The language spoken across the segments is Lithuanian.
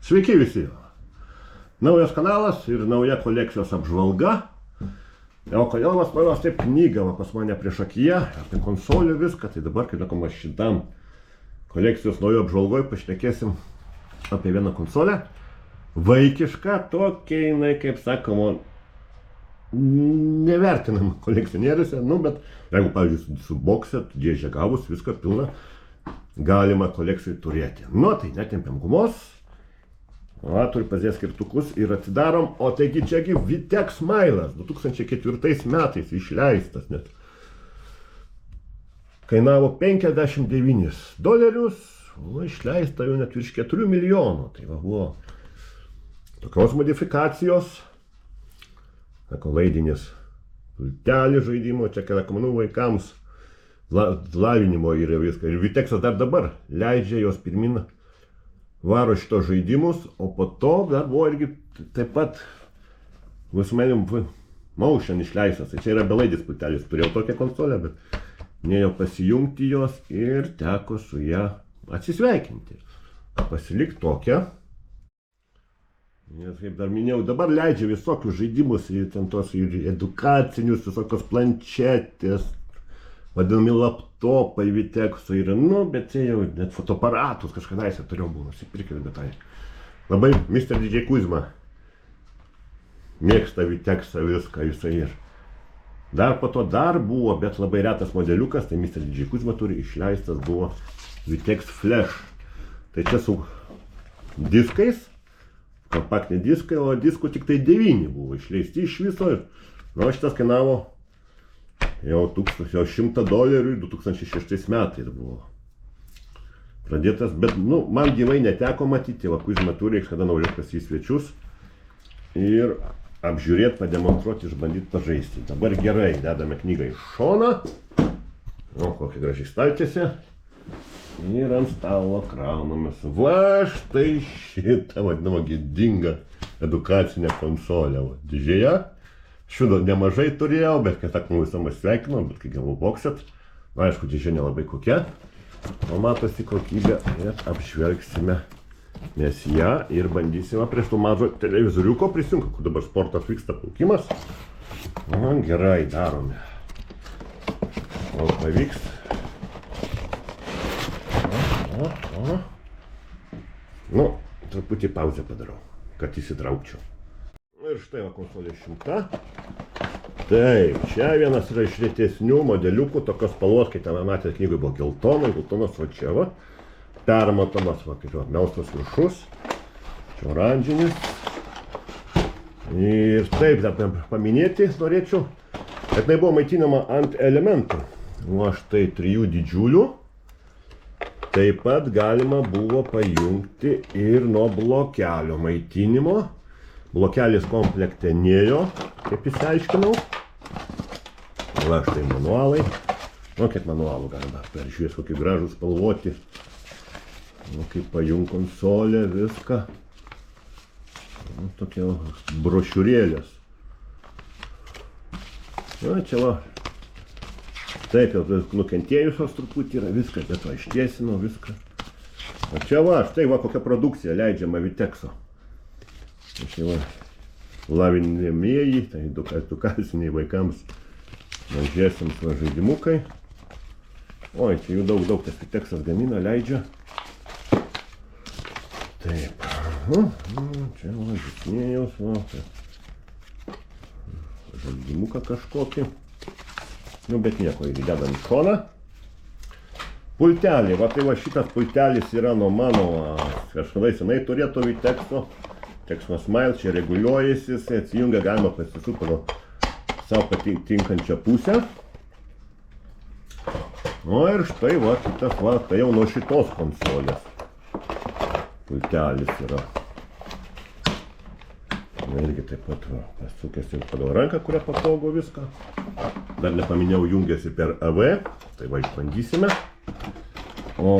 Sveiki visi. Naujas kanalas ir nauja kolekcijos apžvalga. O kodėl mes taip knygą pas mane prieš akiją, apie konsolę viską, tai dabar, kai sakoma, šitam kolekcijos naujo apžvalgoj pašnekėsim apie vieną konsolę. Vaikišką, tokia jinai, kaip sakoma, nevertinama kolekcionieriuose, bet jeigu, pavyzdžiui, su bokse, dėžę gavus, viską pilna, galima kolekcijai turėti. Tai netempiam gumos, turi pazės skirtukus ir atidarom, o taigi čiagi Vitex Smiles, 2004 metais išleistas net. Kainavo $59, o išleista jau net virš 4 milijonų, tai buvo tokios modifikacijos, laidinis pultelis žaidimo, čia keliakamų vaikams lavinimo yra viską. Ir Vitexas dar dabar leidžia jos pirmin varo šito žaidimus, o po to dar buvo irgi taip pat visuomenim Motion išleistas. Tai čia yra belaidis pultelis, turėjau tokią konsolę, bet neėjau pasijungti jos ir teko su ją atsisveikinti. Pasilik tokią. Nes, kaip dar minėjau, dabar leidžia visokius žaidimus, ir edukacinius, visokios planšetės, vadinami laptopai Vitexo yra, bet čia jau net fotoaparatus kažkadais turėjau buvo nusipirkti, bet tai labai Mr. DJ Kuzma mėgsta Vitexą viską jisai ir. Dar po to dar buvo, bet labai retas modeliukas, tai Mr. DJ Kuzma turi išleistas buvo Vitex Flash. Tai čia su diskais, kompaktiniai diskai, o diskų tik tai 9 buvo išleisti iš viso. Šitas kainavo jau $100 2006 metais buvo pradėtas, bet man gyvai neteko matyti, Kuzma turi, kada naujokas į svečius ir apžiūrėti, pademonstruoti, išbandyti, pažaisti. Dabar gerai, dedame knygą į šoną, kokia gražiai staltiesė. Ir ant stalo kraunamės. Štai šitą vadinamą gėdingą edukacinę konsolę. Dėžėje. Šiudo nemažai turėjau, bet kai sakoma visam sveikinau, bet kai gavau bokset, aišku, dėžė nelabai kokia. O matosi kokybė ir apžvelgsime mes ją ir bandysime prieš tų mažo televizoriuko prisijungti, kur dabar sportas vyksta, plaukimas. Gerai, darome. O pavyks. Truputį pauzę padarau, kad įsitraukčiau. Ir štai konsolė 100. Taip, čia vienas yra iš retesnių modeliukų, tokios spalvos, kai ten matėte knygoje buvo geltonas, o čia va, permatomas, melsvas viršus, čia oranžinis. Ir taip, dar paminėti norėčiau, kad jinai buvo maitinama ant elementų. Štai 3 didžiulių. Taip pat galima buvo pajungti ir nuo blokelio maitinimo. Blokelis komplekte nėjo, kaip įsiaiškinau. Štai manualai. Kiek manualų galima peržiūrės, kokį gražų spalvoti. Kaip pajung konsolę, viską. Tokia brošiūrėlės. Čia va. Taip, jau nukentėjusios truputį yra viską, bet ištiesinau viską. O čia štai kokia produkcija leidžiama Vitexo. Čia lavinamieji, tai edukaciniai vaikams mažiesiams žaidimukai. Čia jų daug tas Vitexas gamina, leidžia. Taip, čia Disnėjaus, žaidimuką kažkokį. Bet nieko, ir dedam į šoną. Pultelį, tai šitas pultelis yra nuo mano, kažkada senai turėto Vitexo. Vitexo Smiles, čia reguliuojasi, jisai atsijungia, galima pasisukti savo patinkančią pusę. Ir štai šitas, tai jau nuo šitos konsolės pultelis yra. Irgi taip pat pasukęs jau pagal ranką, kurią patogu viską. Dar nepaminėjau, jungiasi per AV, tai išbandysime. O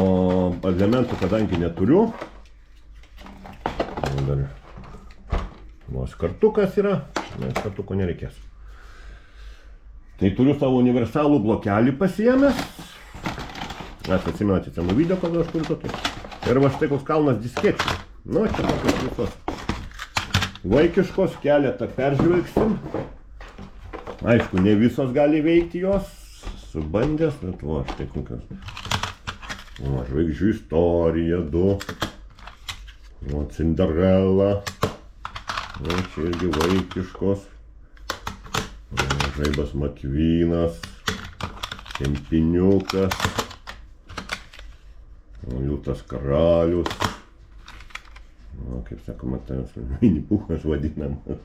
elementų kadangi neturiu, dar kartukas yra, kartuko nereikės. Tai turiu savo universalų blokelį pasiėmęs. Mes atsimenate senų video, kada aš turiu tokį. Ir štai koks kalnas diskečių. Nu, čia tokios visos vaikiškos, keletą peržvelgsim. Aišku, ne visos gali veikti jos, subandęs, bet va, štai kokios. O, žvaigždžių istorija, 2. O, Cinderella. O, čia irgi vaikiškos. O, žaibas Makvynas. Kempiniukas. O, Liūtas karalius. O, kaip sakoma, tas minipukas vadinamas.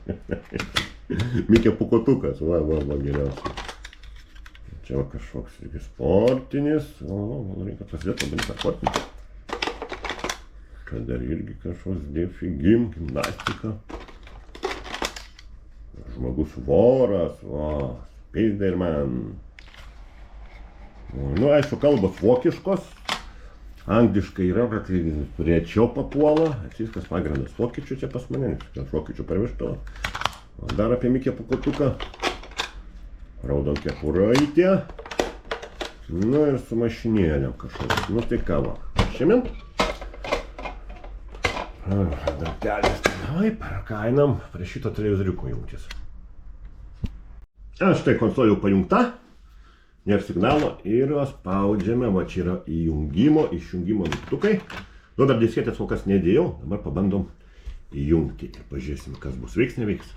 Mikė Pūkuotukas, va, geriausiai. Čia va kažkoks irgi sportinis. O, man reikia pasidėti, labai sportinis. Čia dar irgi kažkoks defigim, gimnastika. Žmogus voras, va, Spiderman. Nu, aišku, kalbos vokiškos. Angliškai yra, bet rečiau papuola. Viskas pagrindas vokiečių čia pas mane, nes vokiečių parvežtavo. Dar apie Mikę Pūkuotuką. Raudonkepuraitė. Nu ir su mašinėlėm kažkoks. Nu tai ką va. Šiandien. Dartelis. Taip, ką einam prie šito televizoriuko jungtis. Štai konsolė jau pajungta. Nėra signalo ir spaudžiame. Va čia yra įjungimo, išjungimo mygtukai. Nu dar disketės kol kas nedėjau. Dabar pabandom įjungti. Ir pažiūrėsim, kas bus. Veiks, neveiks.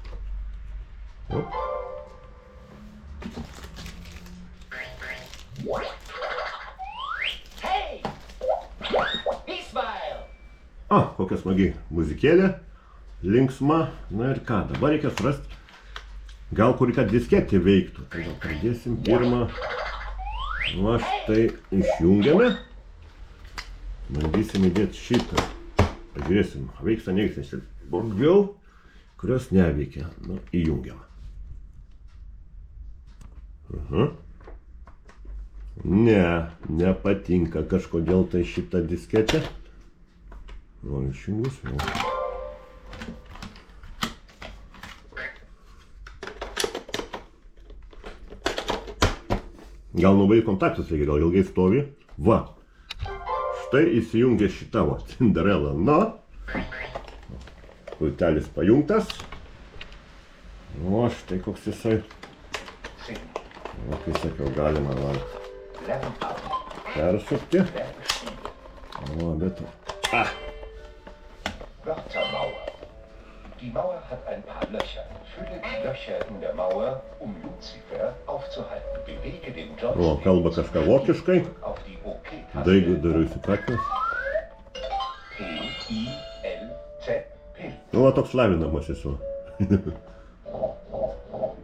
Hey! He smile! O, kokia smagi muzikėlė, linksma. Na ir ką, dabar reikia surasti, gal kur ką disketė veiktų. Tai gal pradėsim pirmą. Nu, štai išjungiame. Bandysim įdėti šitą. Pažiūrėsim, veiks ar neveiks, nes daugiau, kurios neveikia. Nu, įjungiam. Ne, nepatinka kažkodėl tai šitą disketę. O, išjungus. Gal nubai kontaktus reikia, gal ilgai stovi. Va. Štai įsijungia šitą va, Cinderella. Na. Pultelis pajungtas. O, štai koks jisai. O, kai sakiau, galima persukti. O, bet... Wörtermauer. Die Mauer hat ein paar Löcher. Fülle die Löcher in der Mauer, um Lucifer aufzuhalten. Bewege den O, kalba kažką vokiškai. auf die OK-Taste. Daigų dariu įsipratęs. P-I-L-Z-P. Nu, va toks lavinamas esu.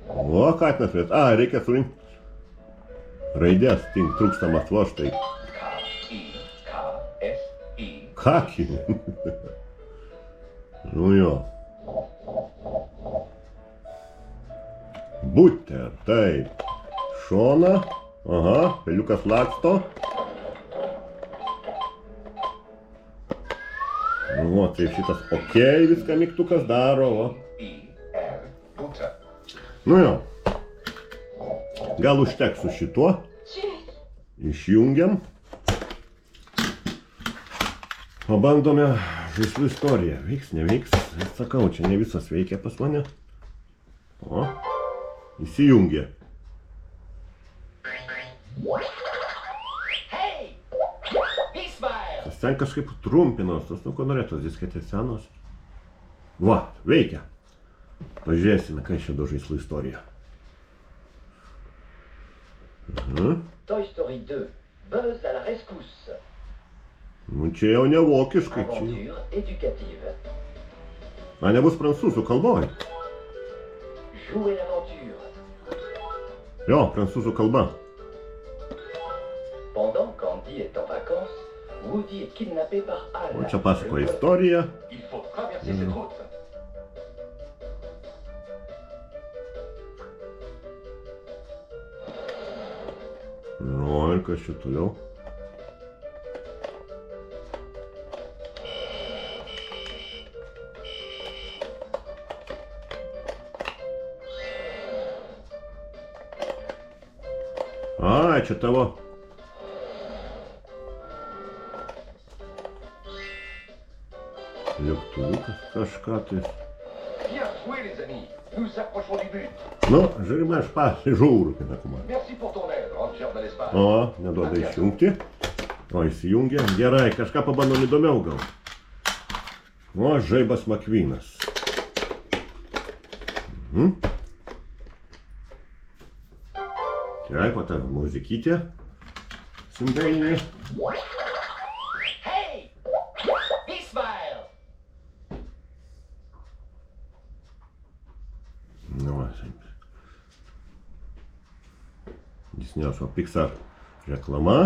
O, katinas vės. A, reikia surinkti raidės, trūkstamas va štai. K-I-K-S-I. Kaki. Nu jo. Buter, taip. Šona. Aha, peliukas laksto. Nu, o, tai šitas OK, viską mygtukas daro, o. I-R. Butter. Nu jo. Gal užteks su šituo. Išjungiam. Pabandome žaislų istoriją. Veiks, neveiks. Sakau, čia ne visas veikia pas mane. O. Įsijungė. Hey! He smile! Ten kažkaip trumpinos. Tas, nu, ko norėtos disketės senos. Va, veikia. Pažiūrėsime, kai čia du žaislų istorija. Toy Story 2, Buzz à la rescousse. Nu, čia jau ne vokiškai. Čia... Aventure éducative. A, nebus prancūzų kalboj. Jouer l'aventure. Jo, prancūzų kalba. Pendant qu'Andy est en vacances, Woody est kidnappé par Al. O čia pasakoja istoriją. Il faut traverser cette route. Nu, ir kas čia toliau? A, čia tavo. Lėktuviukas kažką tai. Bien joué, les amis. Nous approchons du but. Nu, žiūrime, aš pasižiūriu, kaip sakoma. Merci pour ton aide, Ranger de l'espace. O, neduoda išjungti. O, įsijungia. Gerai, kažką pabandom įdomiau gal. O, žaibas Makvynas. Taip, o ta muzikytė. Simbolinė. Hey! Peaceville! Nu, Disney'os Pixar reklama.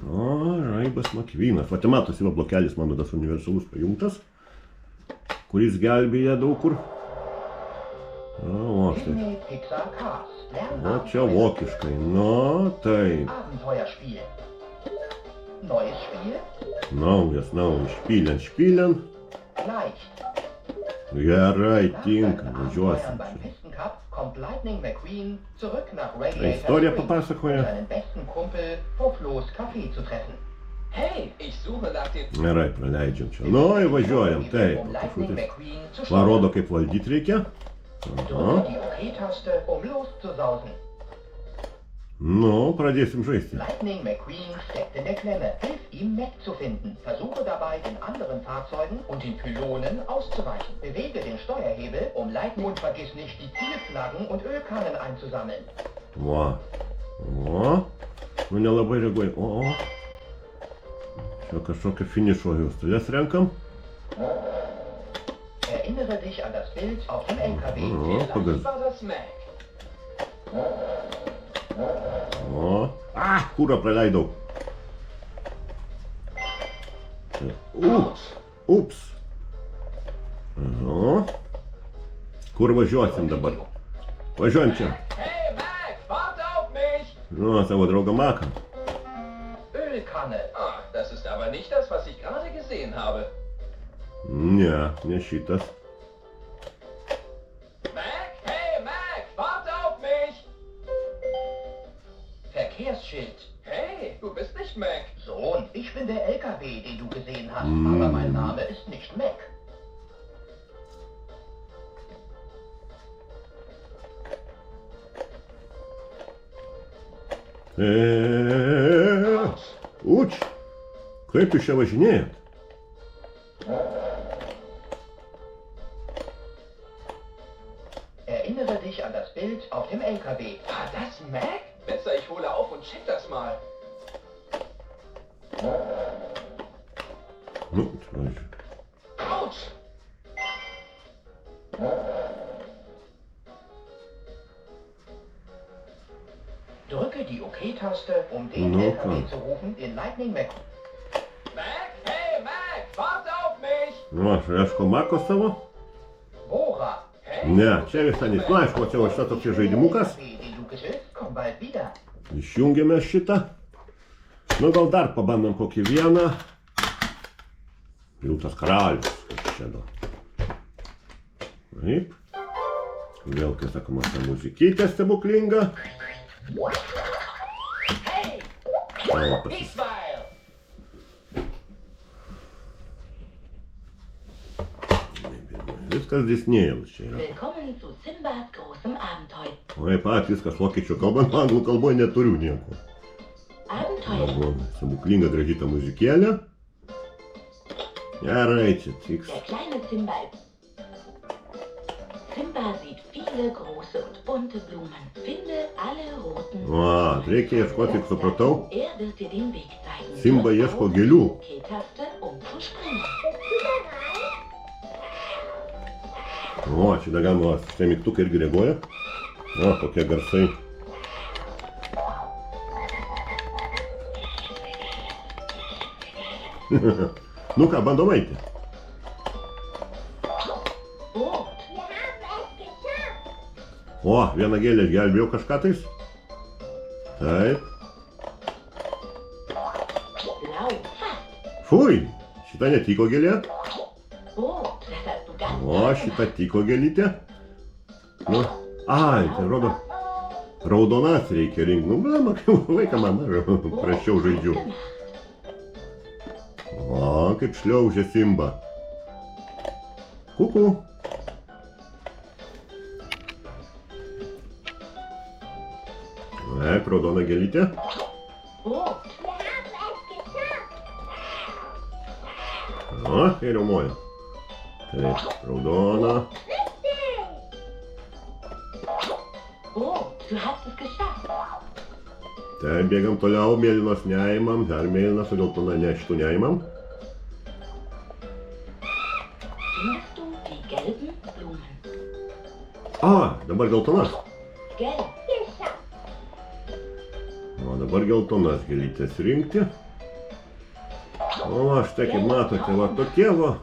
O, žaibas Makvynas. Va, matosi, va, blokelis mano tas universalus pajungtas, kuris gelbėja daug kur. O, štai. Disney Pixar Cars. O, čia vokiškai. Nu, taip. Abenteuerspiel. Neues Spiel? Naujas, špyliant, špyliant. Leicht. Gerai, Nach tinka, seinen važiuosim. Abenteuern beim Pisten Cup kommt Lightning McQueen zurück nach Istoriją Radiator Springs, um papasakoja. seinen besten Kumpel auf Los Café zu treffen. Hey, ich suche nach dem... Gerai, praleidžiam čia. Nu, įvažiuojam, taip. Um Lightning Kažkokius McQueen zu va, steuern. rodo, kaip valdyti reikia. Drücke Aha. die OK-Taste, um loszusausen. Nu, pradėsim žaisti. Lightning McQueen steckt in der Klemme. Hilf ihm, Mac zu finden. Versuche dabei, den anderen Fahrzeugen und den Pylonen auszuweichen. Bewege den Steuerhebel, um Lightning und vergiss nicht, die Zielflaggen und Ölkannen einzusammeln. Va. O. Nu, nelabai reaguoja. O. Čia kažkokią finišo juostelės renkam. Erinnere dich an das Bild auf dem LKW. O, pagal. war das Mac. O. Kurą praleidau. Ups. Ups. O. Kur važiuosim dabar? Važiuojam čia. Hey, Mac, warte auf mich! Nu, savo draugą Maką. Ölkanne. Ah, das ist aber nicht das, was ich gerade gesehen habe. Ne, ne šitas. Mac, hey, Mac, warte auf mich! Verkehrsschild. Hey, du bist nicht Mac. Sohn, ich bin der LKW, den du gesehen hast, aber mein Name ist nicht Mac. Uč, kaip jūs čia važinėjat? Erinnere dich an das Bild auf dem LKW. War das Mac? Besser, ich hole auf und check das mal. Nu, čia važiuoju. Autsch! Drücke die OK-Taste, um den No, LKW klar. zu rufen, den Lightning Mac. Mac, hey, Mac, warte auf mich! Nu, aš ieško Mako savo. Bora. Hey, Ne, čia visai nes. Na, aišku, čia va šitą toks žaidimukas. LKW, den du geschützt, komm bald wieder. Išjungiame šitą. Nu, gal dar pabandom kokį vieną. Viltas karalius. Kaip čia gal. Taip. Vėl, kai sakoma, ta muzikytė stebuklinga. Hey! O, Peaceville! viskas Disnėjaus čia yra. Willkommen zu Simbas großem Abenteuer. O, pat, viskas vokiečių kalbant, anglų kalboje neturiu nieko. Abenteuer. O, stebuklinga gražyta muzikėlė. Gerai, čia tiks. Der kleine Simba. Simba sieht viele große und bunte Blumen. Finde alle roten. O, reikia ieškoti, kaip supratau. Er wird dir den Weg zeigen. Simba Drück ieško auf gėlių. die OK-Taste, um zu springen. O, šitą galima, šitie mygtukai irgi reaguoja. O, kokie garsai. Nu ką, bandom eiti. Boot. O, vieną gėlę gelbėjau kažką tais. Taip. Blau. Fast. Fui, šitą netiko gėlė. Boot. Das hast du ganz O, toll šitą tiko gėlytė. Nu, ai, tai rodo, raudonas reikia rinkti. Nu, blama, vaiką man mažą, prašiau žaidžiu. gemacht. O, kaip šliaužia Simba. Kuku. Taip, raudona gėlytė. Rot. O, ir riaumoja. Taip, raudona. Rot, du hast es geschafft. Taip, bėgam toliau, mėlynos neimam, dar mėlynas, o geltona ne, šitų neimam. Findest du die gelben Blumen? O, dabar geltonas. Gelb. O dabar geltonas gėlytės rinkti. O, štai kaip matote, va tokie va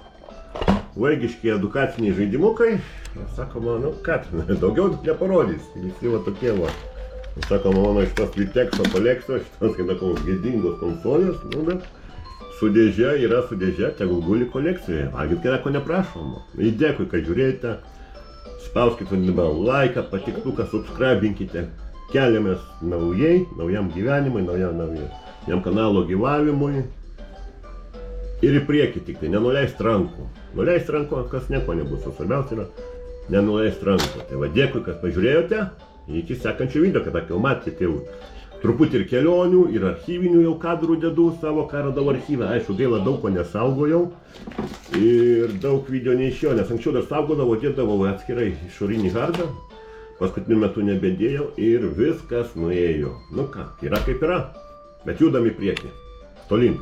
vaikiški edukaciniai žaidimukai. Ir sakoma, nu ką, daugiau neparodys. Visi va tokie va. Ir sakoma, mano šitos Vitexo kolekcijos, šitos, kaip sakau, gėdingos konsolės, nu bet su dėže yra su dėže, tegul guli kolekcijoje. Valgyt nieko neprašoma. Ir dėkui, kad žiūrėjote. Spauskite vadinamą laiką, patiktuką, subscribinkite. Keliamės naujam gyvenimui, naujam kanalo gyvavimui. Ir į priekį tik tai, nenuleist rankų. Nuleist rankų, kas nieko nebus, o svarbiausia yra nenuleist rankų. Tai va, dėkui, kad pažiūrėjote. Iki sekančio video, kada jau matėte jau truputį ir kelionių, ir archyvinių jau kadrų dedu savo, ką radau archyvę. Aišku, gaila, daug ko nesaugojau. Ir daug video neišėjo, nes anksčiau dar saugodavau, dėdavau atskirai išorinį hardą. Paskutiniu metu nebedėjau ir viskas nuėjo. Nu ką, yra kaip yra, bet judam į priekį. Tolyn.